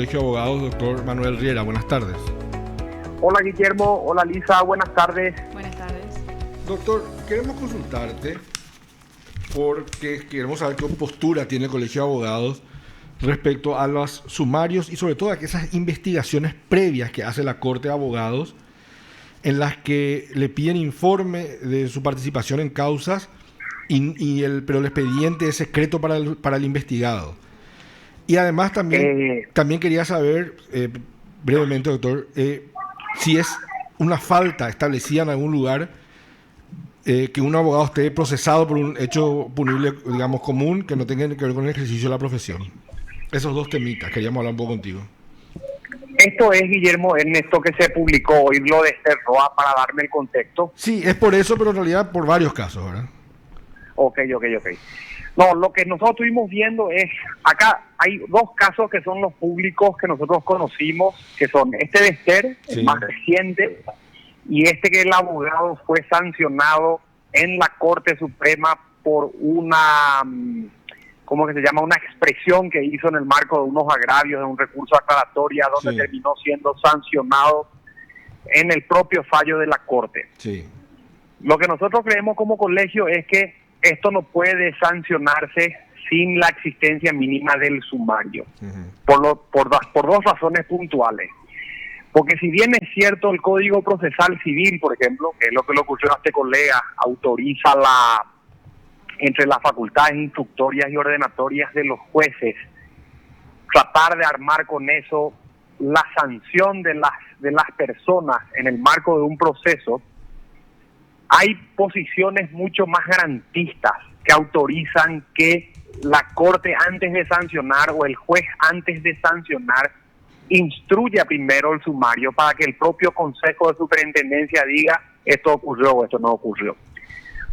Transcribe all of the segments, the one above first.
Colegio de Abogados, doctor Manuel Riera. Buenas tardes. Hola Guillermo, hola Lisa, buenas tardes. Buenas tardes. Doctor, queremos consultarte porque queremos saber qué postura tiene el Colegio de Abogados respecto a los sumarios y sobre todo a esas investigaciones previas que hace la Corte de Abogados en las que le piden informe de su participación en causas pero el expediente es secreto para el investigado. Y además también quería saber, brevemente, doctor, si es una falta establecida en algún lugar que un abogado esté procesado por un hecho punible, digamos, común, que no tenga que ver con el ejercicio de la profesión. Esos dos temitas, queríamos hablar un poco contigo. Esto es, Guillermo, en esto que se publicó hoy, lo de Esther Roa, para darme el contexto. Sí, es por eso, pero en realidad por varios casos, ¿verdad? Ok. No, lo que nosotros estuvimos viendo es, acá hay dos casos que son los públicos que nosotros conocimos, que son este de Esther, Sí. el más reciente, y este que el abogado fue sancionado en la Corte Suprema por una, ¿cómo que se llama? Una expresión que hizo en el marco de unos agravios, de un recurso aclaratoria, donde Sí. terminó siendo sancionado en el propio fallo de la Corte. Sí. Lo que nosotros creemos como colegio es que esto no puede sancionarse sin la existencia mínima del sumario, por dos razones puntuales. Porque si bien es cierto el Código Procesal Civil, por ejemplo, que es lo que le ocurrió a este colega, autoriza entre las facultades instructorias y ordenatorias de los jueces, tratar de armar con eso la sanción de las personas en el marco de un proceso, hay posiciones mucho más garantistas que autorizan que la Corte antes de sancionar o el juez antes de sancionar instruya primero el sumario para que el propio Consejo de Superintendencia diga esto ocurrió o esto no ocurrió.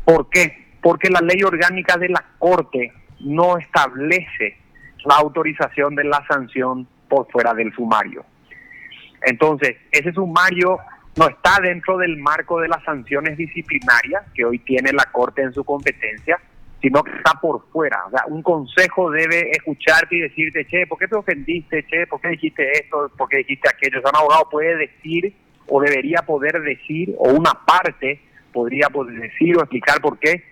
¿Por qué? Porque la ley orgánica de la Corte no establece la autorización de la sanción por fuera del sumario. Entonces, ese sumario no está dentro del marco de las sanciones disciplinarias que hoy tiene la Corte en su competencia, sino que está por fuera. O sea, un consejo debe escucharte y decirte, che, ¿por qué te ofendiste? Che, ¿por qué dijiste esto? ¿Por qué dijiste aquello? O sea, un abogado puede decir o debería poder decir, o una parte podría poder decir o explicar por qué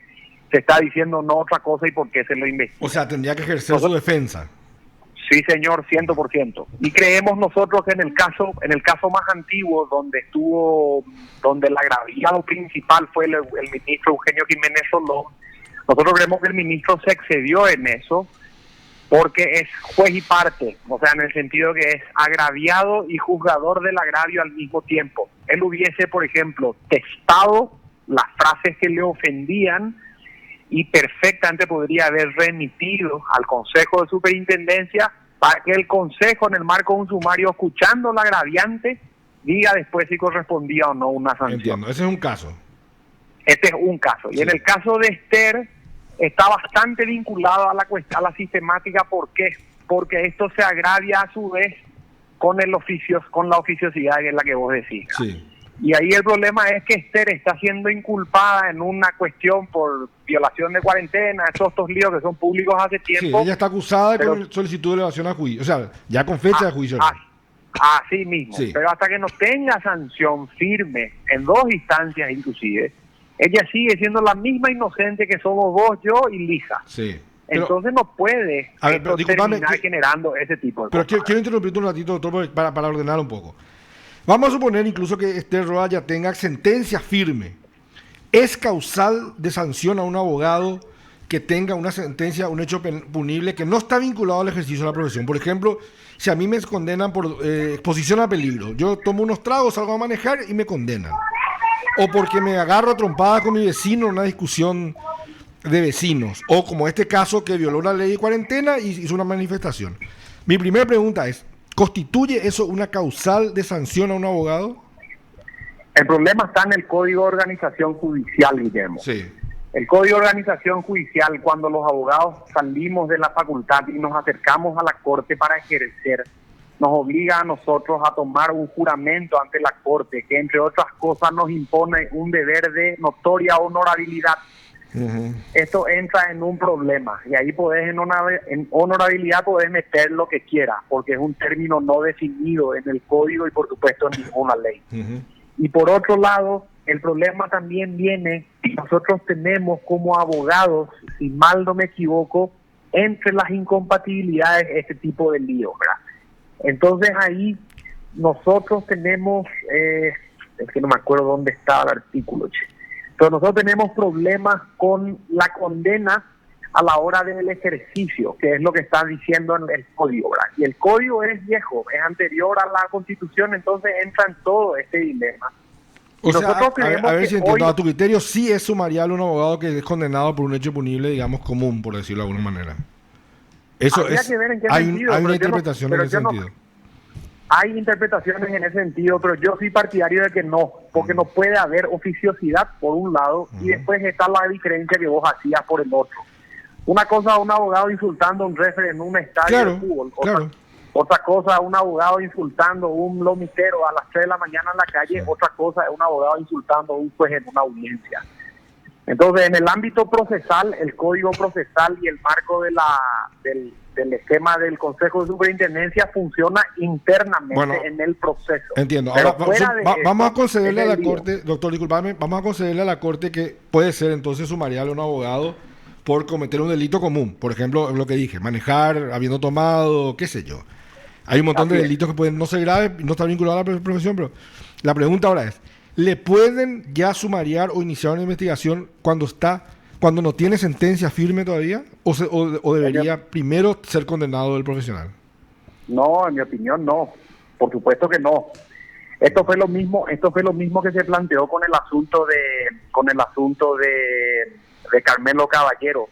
se está diciendo no otra cosa y por qué se lo investiga. O sea, tendría que ejercer su defensa. Sí, señor, 100%. Y creemos nosotros que en el caso más antiguo, donde el agraviado principal fue el ministro Eugenio Jiménez Solón, nosotros creemos que el ministro se excedió en eso porque es juez y parte, o sea, en el sentido que es agraviado y juzgador del agravio al mismo tiempo. Él hubiese, por ejemplo, testado las frases que le ofendían y perfectamente podría haber remitido al Consejo de Superintendencia para que el Consejo, en el marco de un sumario, escuchando al agraviante, diga después si correspondía o no una sanción. Entiendo, ese es un caso. Este es un caso. Y Sí. en el caso de Esther, está bastante vinculado a la sistemática. ¿Por qué? Porque esto se agravia a su vez con la oficiosidad que es la que vos decís. Sí. Y ahí el problema es que Esther está siendo inculpada en una cuestión por violación de cuarentena, estos líos que son públicos hace Sí, tiempo. ella está acusada pero- con solicitud de elevación a juicio. O sea, ya con fecha de juicio. Así mismo. Sí. Pero hasta que no tenga sanción firme, en dos instancias inclusive, ella sigue siendo la misma inocente que somos vos, yo y Lisa. Sí. Pero, Entonces no puede a ver, pero disculpame, terminar generando ese tipo de pero cosas. quiero interrumpirte un ratito, doctor, para ordenar un poco. Vamos a suponer incluso que Esther Roa ya tenga sentencia firme. ¿Es causal de sanción a un abogado que tenga una sentencia, un hecho punible que no está vinculado al ejercicio de la profesión? Por ejemplo, si a mí me condenan por exposición a peligro, yo tomo unos tragos, salgo a manejar y me condenan. O porque me agarro a trompadas con mi vecino en una discusión de vecinos. O como este caso que violó la ley de cuarentena y hizo una manifestación. Mi primera pregunta es, ¿constituye eso una causal de sanción a un abogado? El problema está en el Código de Organización Judicial, Guillermo. Sí. El Código de Organización Judicial, cuando los abogados salimos de la facultad y nos acercamos a la Corte para ejercer, nos obliga a nosotros a tomar un juramento ante la Corte, que entre otras cosas nos impone un deber de notoria honorabilidad. esto entra en un problema. Y ahí podés, en honorabilidad, podés meter lo que quieras, porque es un término no definido en el código y, por supuesto, en ninguna ley. Y por otro lado, el problema también viene, nosotros tenemos como abogados, si mal no me equivoco, entre las incompatibilidades este tipo de lío, ¿verdad? Entonces ahí nosotros tenemos, es que no me acuerdo dónde estaba el artículo, pero nosotros tenemos problemas con la condena a la hora del ejercicio, que es lo que está diciendo en el código, ¿verdad? Y el código es viejo, es anterior a la Constitución, entonces entra en todo este dilema. O sea, a ver si entiendo, a tu criterio sí es sumarial un abogado que es condenado por un hecho punible, digamos, común, por decirlo de alguna manera. Eso es, que ver en qué hay sentido, una interpretación en ese sentido. Hay interpretaciones en ese sentido, pero yo soy partidario de que no, porque no puede haber oficiosidad por un lado y después está la diferencia que vos hacías por el otro. Una cosa, un abogado insultando a un referee en un estadio de fútbol. Otra cosa, un abogado insultando a un lomicero a las 3 de la mañana en la calle. Otra cosa es un abogado insultando a un juez en una audiencia. Entonces, en el ámbito procesal, el código procesal y el marco del esquema del Consejo de Superintendencia funciona internamente en el proceso. Entiendo. Ahora, vamos a concederle a la Corte, doctor, disculpame, vamos a concederle a la Corte que puede ser entonces sumarial a un abogado por cometer un delito común. Por ejemplo, lo que dije, manejar habiendo tomado, qué sé yo. Hay un montón de delitos que pueden no ser graves, no estar vinculados a la profesión, pero la pregunta ahora es, ¿le pueden ya sumariar o iniciar una investigación cuando no tiene sentencia firme todavía? ¿O debería primero ser condenado el profesional? No, en mi opinión no. Por supuesto que no. Esto fue lo mismo que se planteó con el asunto de Carmelo Caballero.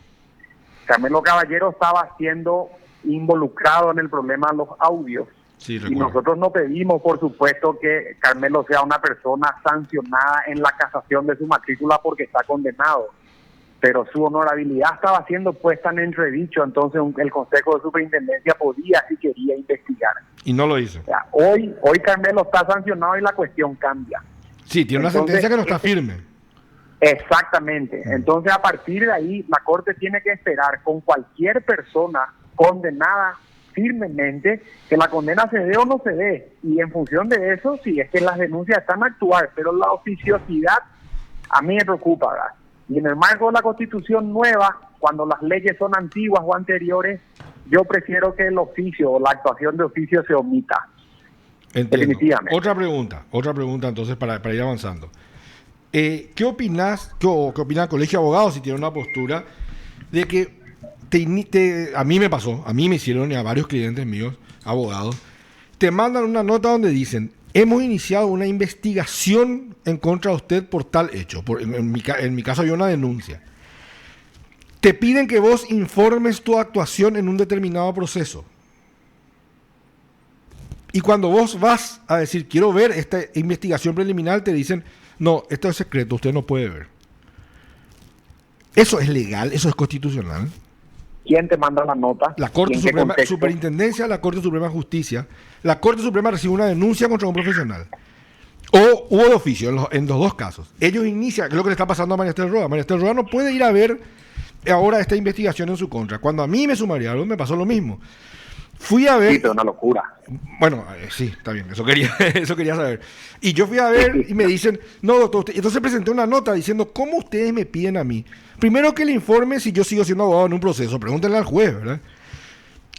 Carmelo Caballero estaba siendo involucrado en el problema de los audios. Sí, y nosotros no pedimos, por supuesto, que Carmelo sea una persona sancionada en la casación de su matrícula porque está condenado, pero su honorabilidad estaba siendo puesta en entredicho, entonces el Consejo de Superintendencia podía, si quería, investigar. Y no lo hizo. O sea, hoy Carmelo está sancionado y la cuestión cambia. Sí, tiene una sentencia que no está firme. Exactamente. Entonces, a partir de ahí, la Corte tiene que esperar con cualquier persona condenada firmemente que la condena se dé o no se dé, y en función de eso, si es que las denuncias están a actuar, pero la oficiosidad a mí me preocupa, ¿verdad? Y en el marco de la Constitución nueva, cuando las leyes son antiguas o anteriores, yo prefiero que el oficio o la actuación de oficio se omita. Entiendo. Definitivamente. Otra pregunta entonces para ir avanzando. ¿Qué opinas, qué opina el Colegio de Abogados, si tiene una postura de que a mí me pasó, a mí me hicieron y a varios clientes míos, abogados, te mandan una nota donde dicen, hemos iniciado una investigación en contra de usted por tal hecho, en mi caso había una denuncia. Te piden que vos informes tu actuación en un determinado proceso. Y cuando vos vas a decir, quiero ver esta investigación preliminar, te dicen, no, esto es secreto, usted no puede ver. ¿Eso es legal? ¿Eso es constitucional? ¿Quién te manda la nota? La Corte Suprema, Superintendencia, la Corte Suprema de Justicia. La Corte Suprema recibe una denuncia contra un profesional. O hubo de oficio en los dos casos. Ellos inician, que es lo que le está pasando a María Esther Roa. María Esther Roa no puede ir a ver ahora esta investigación en su contra. Cuando a mí me sumariaron, me pasó lo mismo. Fui a ver... Sí, pero una locura. Bueno, sí, está bien, eso quería saber. Y yo fui a ver y me dicen, no, doctor, entonces presenté una nota diciendo, ¿cómo ustedes me piden a mí? Primero que le informe si yo sigo siendo abogado en un proceso, pregúntenle al juez, ¿verdad?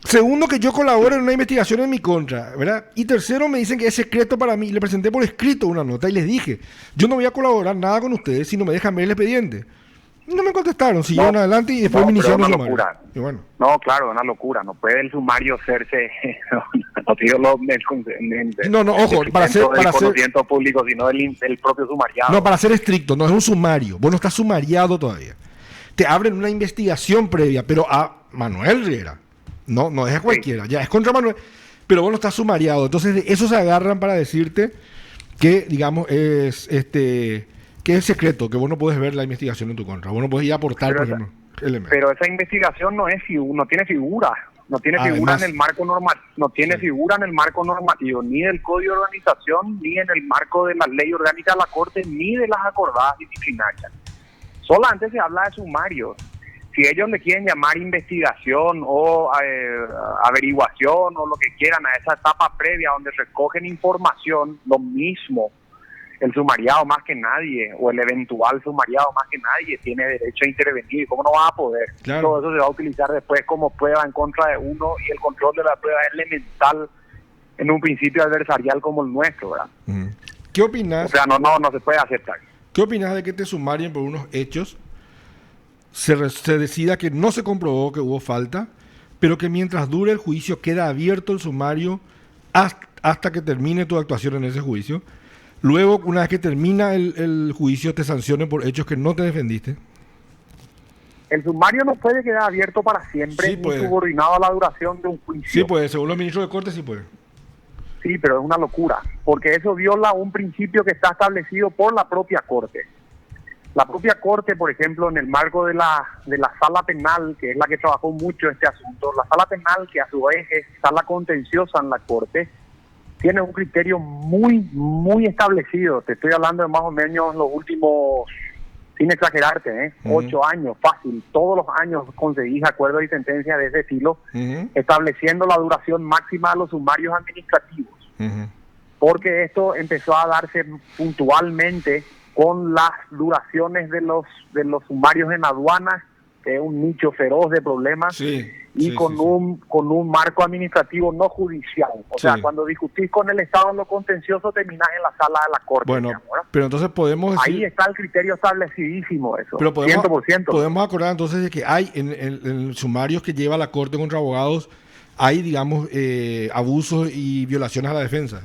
Segundo, que yo colaboro en una investigación en mi contra, ¿verdad? Y tercero, me dicen que es secreto para mí. Le presenté por escrito una nota y les dije, yo no voy a colaborar nada con ustedes si no me dejan ver el expediente. No me contestaron, siguieron adelante y después me iniciaron el sumario. Y bueno. No, claro, una locura. No puede el sumario hacerse. Ojo, para ser conocimiento público, sino del propio sumariado. No, para ser estricto, no es un sumario. Vos no estás sumariado todavía. Te abren una investigación previa, pero a Manuel Riera. No es a cualquiera, ya es contra Manuel, pero vos no estás sumariado. Entonces de eso se agarran para decirte que, digamos, que es secreto, que vos no puedes ver la investigación en tu contra. Vos no puedes ir a aportar, por ejemplo, elementos. Pero esa investigación no tiene figura. No tiene figura en el marco normal, figura en el marco normativo, ni del Código de Organización, ni en el marco de la Ley Orgánica de la Corte, ni de las acordadas disciplinarias. Solamente se habla de sumarios. Si ellos le quieren llamar investigación o averiguación o lo que quieran a esa etapa previa donde recogen información, lo mismo. El sumariado más que nadie, o el eventual sumariado más que nadie, tiene derecho a intervenir. ¿Cómo no va a poder? Claro. Todo eso se va a utilizar después como prueba en contra de uno, y el control de la prueba es elemental en un principio adversarial como el nuestro, ¿verdad? ¿Qué opinas? O sea, no se puede aceptar. ¿Qué opinas de que te sumarien por unos hechos, se decida que no se comprobó que hubo falta, pero que mientras dure el juicio queda abierto el sumario hasta que termine tu actuación en ese juicio? Luego, una vez que termina el juicio, te sancionen por hechos que no te defendiste. El sumario no puede quedar abierto para siempre, Sí, ni puede. subordinado a la duración de un juicio. Sí, puede. Según los ministros de Corte, sí puede. Sí, pero es una locura, porque eso viola un principio que está establecido por la propia Corte. La propia Corte, por ejemplo, en el marco de la sala penal, que es la que trabajó mucho este asunto, la sala penal, que a su vez es sala contenciosa en la Corte, tiene un criterio muy, muy establecido. Te estoy hablando de más o menos los últimos, sin exagerarte, 8 años, fácil. Todos los años conseguís acuerdos y sentencias de ese estilo, estableciendo la duración máxima de los sumarios administrativos. Porque esto empezó a darse puntualmente con las duraciones de los sumarios en aduanas, que es un nicho feroz de problemas. Sí. Y Sí, con sí, un marco administrativo no judicial. O sea, Sí. cuando discutís con el Estado en lo contencioso, terminás en la sala de la Corte. Bueno, digamos, ¿verdad? pero entonces podemos decir... Ahí está el criterio establecidísimo, eso. Pero 100%. podemos acordar entonces de que hay en sumarios que lleva la Corte contra abogados, hay, digamos, abusos y violaciones a la defensa.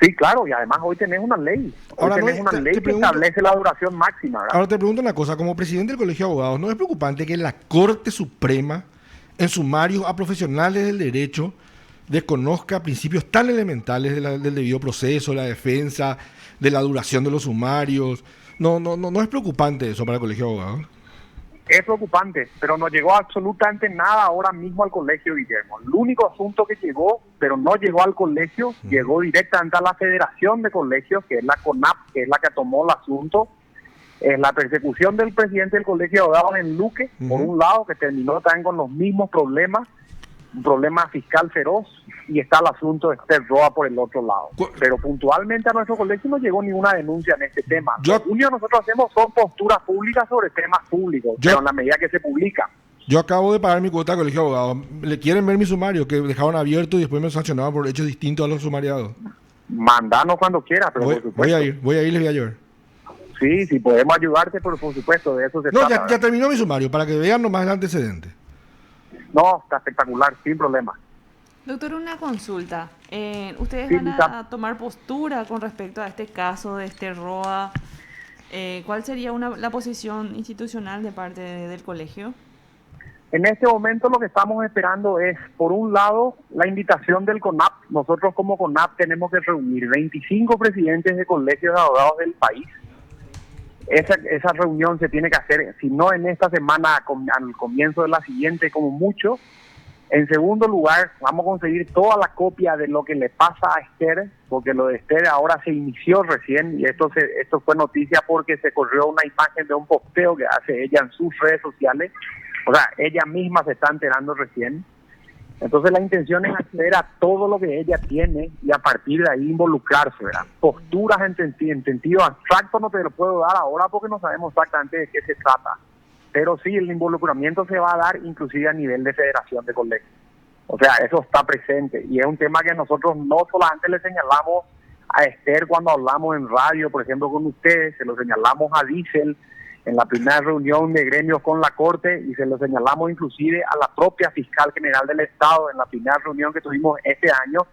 Sí, claro, y además hoy tenés una ley. Hoy Ahora, tenés no, una te ley que pregunto- establece la duración máxima, ¿verdad? Ahora te pregunto una cosa, como presidente del Colegio de Abogados, ¿no es preocupante que la Corte Suprema, en sumarios a profesionales del derecho, desconozca principios tan elementales del debido proceso, de la defensa, de la duración de los sumarios? No es preocupante eso para el Colegio de Abogados. Es preocupante, pero no llegó absolutamente nada ahora mismo al colegio, Guillermo. El único asunto que llegó, pero no llegó al colegio, llegó directamente a la Federación de Colegios, que es la CONAP, que es la que tomó el asunto. Es la persecución del presidente del Colegio de Abogados en Luque, por un lado, que terminó también con los mismos problemas, un problema fiscal feroz, y está el asunto de Esther Roa por el otro lado. Pero puntualmente a nuestro colegio no llegó ninguna denuncia en este tema. Lo único que nosotros hacemos son posturas públicas sobre temas públicos, pero en la medida que se publican. Yo acabo de pagar mi cuota de Colegio de Abogados. ¿Le quieren ver mi sumario? Que dejaron abierto y después me sancionaban por hechos distintos a los sumariados. Mandanos cuando quieras, pero por supuesto. Voy a ir, les voy a llevar. Sí, si podemos ayudarte, pero por supuesto, de eso se No, trata. ya terminó mi sumario, para que vean nomás el antecedente. No, está espectacular, sin problema. Doctor, una consulta. ¿Ustedes Sí, van Lisa. a tomar postura con respecto a este caso de Esther Roa? ¿Cuál sería la posición institucional de parte del colegio? En este momento lo que estamos esperando es, por un lado, la invitación del CONAP. Nosotros como CONAP tenemos que reunir 25 presidentes de colegios de abogados del país. Esa reunión se tiene que hacer, si no en esta semana, al comienzo de la siguiente como mucho. En segundo lugar, vamos a conseguir toda la copia de lo que le pasa a Esther, porque lo de Esther ahora se inició recién, y esto fue noticia porque se corrió una imagen de un posteo que hace ella en sus redes sociales. O sea, ella misma se está enterando recién. Entonces la intención es acceder a todo lo que ella tiene y a partir de ahí involucrarse, ¿verdad? Posturas en sentido abstracto no te lo puedo dar ahora porque no sabemos exactamente de qué se trata. Pero sí, el involucramiento se va a dar inclusive a nivel de federación de colegios. O sea, eso está presente y es un tema que nosotros no solamente le señalamos a Esther cuando hablamos en radio, por ejemplo, con ustedes, se lo señalamos a Diesel en la primera reunión de gremios con la Corte y se lo señalamos inclusive a la propia Fiscal General del Estado en la primera reunión que tuvimos este año,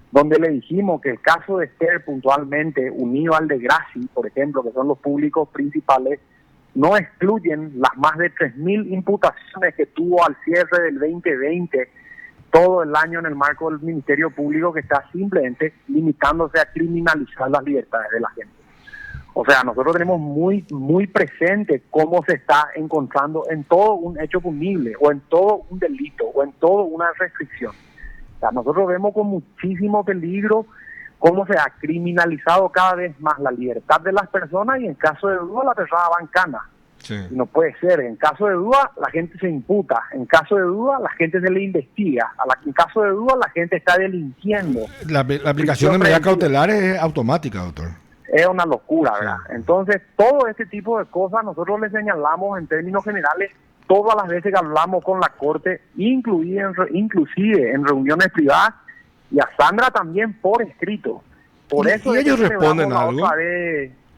donde le dijimos que el caso de Esther puntualmente, unido al de Graci, por ejemplo, que son los públicos principales, no excluyen las más de 3.000 imputaciones que tuvo al cierre del 2020, todo el año en el marco del Ministerio Público, que está simplemente limitándose a criminalizar las libertades de la gente. O sea, nosotros tenemos muy, muy presente cómo se está encontrando en todo un hecho punible, o en todo un delito, o en todo una restricción. O sea, nosotros vemos con muchísimo peligro cómo se ha criminalizado cada vez más la libertad de las personas y en caso de duda la persona va en cana. Sí. Y no puede ser. En caso de duda la gente se imputa. En caso de duda la gente se le investiga. En caso de duda la gente está delinquiendo. La aplicación de medidas cautelares es automática, doctor. Es una locura, ¿verdad? Sí. Entonces, todo este tipo de cosas nosotros le señalamos en términos generales todas las veces que hablamos con la Corte, inclusive en reuniones privadas, y a Sandra también por escrito. Por eso ¿Y ellos responden algo?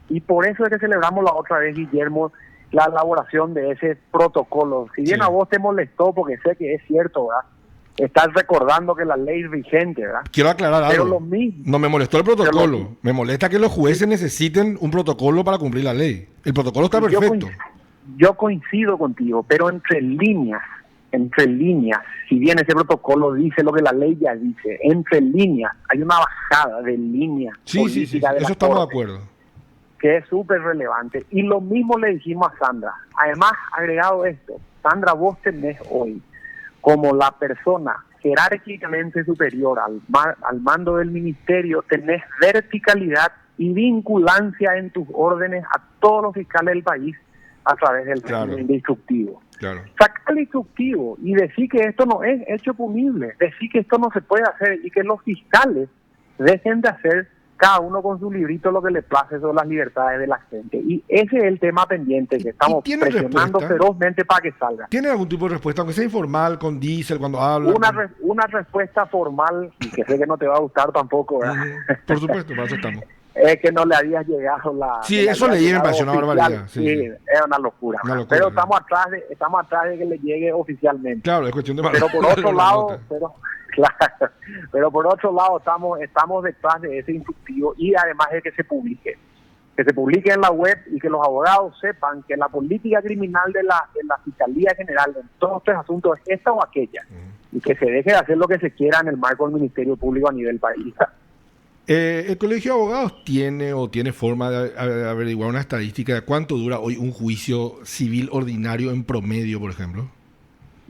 Y por eso es que celebramos la otra vez, Guillermo, la elaboración de ese protocolo. Si bien Sí. a vos te molestó, porque sé que es cierto, ¿verdad? Estás recordando que la ley es vigente, ¿verdad? Quiero aclarar Pero algo. lo mismo. No me molestó el protocolo. Pero Me molesta que los jueces necesiten un protocolo para cumplir la ley. El protocolo está perfecto. Yo coincido contigo, pero entre líneas, si bien ese protocolo dice lo que la ley ya dice, entre líneas hay una bajada de línea Sí, política de la eso estamos de Corte, acuerdo. que es súper relevante. Y lo mismo le dijimos a Sandra. Además, agregado esto, Sandra, vos tenés hoy como la persona jerárquicamente superior al mando del ministerio, tenés verticalidad y vinculancia en tus órdenes a todos los fiscales del país a través del régimen de instructivo. Claro. Sacar el instructivo y decir que esto no es hecho punible, decir que esto no se puede hacer y que los fiscales dejen de hacer cada uno con su librito lo que le place sobre las libertades de la gente. Y ese es el tema pendiente que estamos presionando ferozmente para que salga. ¿Tiene algún tipo de respuesta, aunque sea informal, con Diesel, cuando habla? Una respuesta formal, y que sé que no te va a gustar tampoco, ¿verdad? Por supuesto, para eso estamos. Es que no le habías llegado la... Sí, eso leí, me pareció una barbaridad. Sí, es una locura. Pero estamos atrás de que le llegue oficialmente. Claro, es cuestión de... Pero por otro lado, pero por otro lado estamos detrás de ese instructivo y además de que se publique en la web y que los abogados sepan que la política criminal de la Fiscalía General en todos estos asuntos es esta o aquella, y que se deje de hacer lo que se quiera en el marco del Ministerio Público a nivel país. ¿El Colegio de Abogados tiene forma de averiguar una estadística de cuánto dura hoy un juicio civil ordinario en promedio, por ejemplo?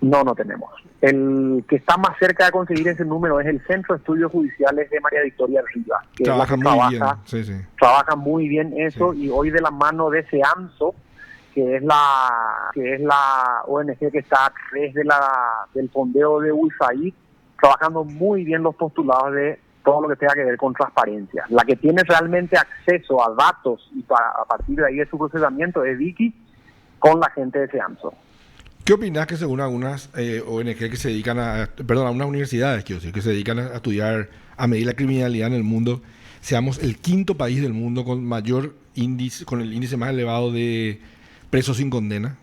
No tenemos. El que está más cerca de conseguir ese número es el Centro de Estudios Judiciales de María Victoria Rivas, que trabaja muy bien eso, y hoy de la mano de SEAMSO, que es la ONG que está a través del fondeo de USAID, trabajando muy bien los postulados de todo lo que tenga que ver con transparencia. La que tiene realmente acceso a datos y a partir de ahí de su procesamiento es Vicky con la gente de SEAMSO. ¿Qué opinas que según algunas ONG que se dedican algunas universidades, quiero decir, que se dedican a estudiar, a medir la criminalidad en el mundo, seamos el quinto país del mundo con mayor índice, con el índice más elevado de presos sin condena?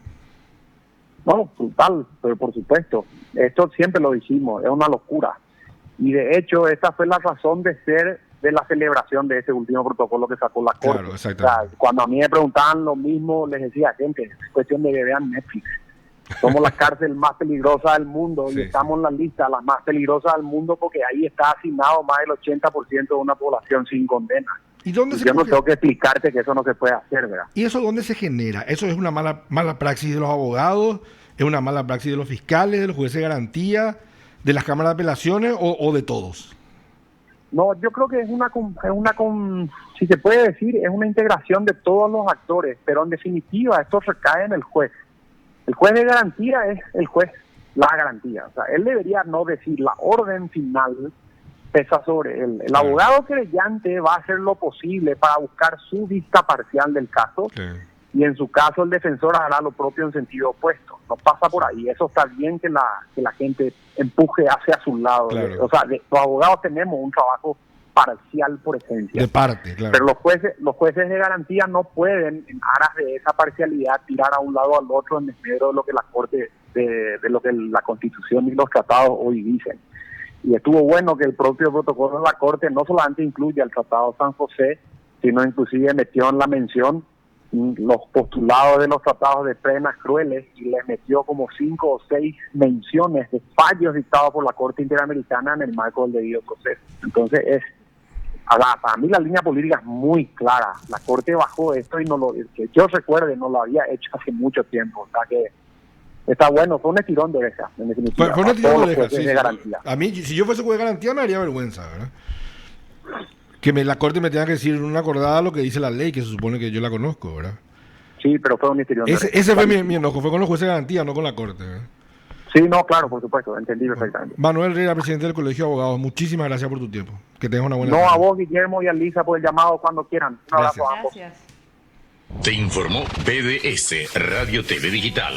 No, total, pero por supuesto. Esto siempre lo dijimos, es una locura. Y de hecho, esta fue la razón de ser de la celebración de ese último protocolo que sacó la Corte. Claro, exactamente. O sea, cuando a mí me preguntaban lo mismo, les decía, gente, es cuestión de que vean Netflix. Somos la cárcel más peligrosa del mundo y estamos en la lista de las más peligrosas del mundo porque ahí está asignado más del 80% de una población sin condena. ¿Y dónde yo no tengo que explicarte que eso no se puede hacer, ¿verdad? ¿Y eso dónde se genera? ¿Eso es una mala praxis de los abogados? ¿Es una mala praxis de los fiscales, de los jueces de garantía, de las cámaras de apelaciones o de todos? No, yo creo que es si se puede decir, es una integración de todos los actores, pero en definitiva esto recae en el juez. El juez de garantía es el juez, la garantía. O sea, él debería no decir la orden final pesa sobre él. El abogado querellante va a hacer lo posible para buscar su vista parcial del caso y en su caso el defensor hará lo propio en sentido opuesto. No pasa por ahí. Eso está bien que la gente empuje hacia su lado. Claro. O sea, los abogados tenemos un trabajo parcial por esencia. De parte, claro. Pero los jueces de garantía no pueden, en aras de esa parcialidad, tirar a un lado o al otro en medio de lo que la Corte, de lo que la Constitución y los tratados hoy dicen. Y estuvo bueno que el propio protocolo de la Corte no solamente incluye el Tratado San José, sino inclusive metió en la mención los postulados de los tratados de penas crueles y les metió como 5 o 6 menciones de fallos dictados por la Corte Interamericana en el marco del debido proceso. Entonces para mí la línea política es muy clara. La Corte bajó esto y que yo recuerde no lo había hecho hace mucho tiempo. O sea que está bueno, fue un estirón de oreja, en definitiva. Fue un estirón de oreja, de garantía. A mí, si yo fuese juez de garantía me haría vergüenza, ¿verdad? que la corte me tenga que decir una acordada lo que dice la ley, que se supone que yo la conozco, ¿verdad? Sí, pero fue un ministerio. Ese fue mi enojo, fue con los jueces de garantía, no con la corte, ¿verdad? Sí, no, claro, por supuesto, entendí perfectamente. Manuel Herrera, presidente del Colegio de Abogados, muchísimas gracias por tu tiempo. Que tengas una buena No, tarde. a vos, Guillermo y a Lisa, por el llamado cuando quieran. Un abrazo Gracias. a ambos. Gracias. Te informó PDS Radio TV Digital.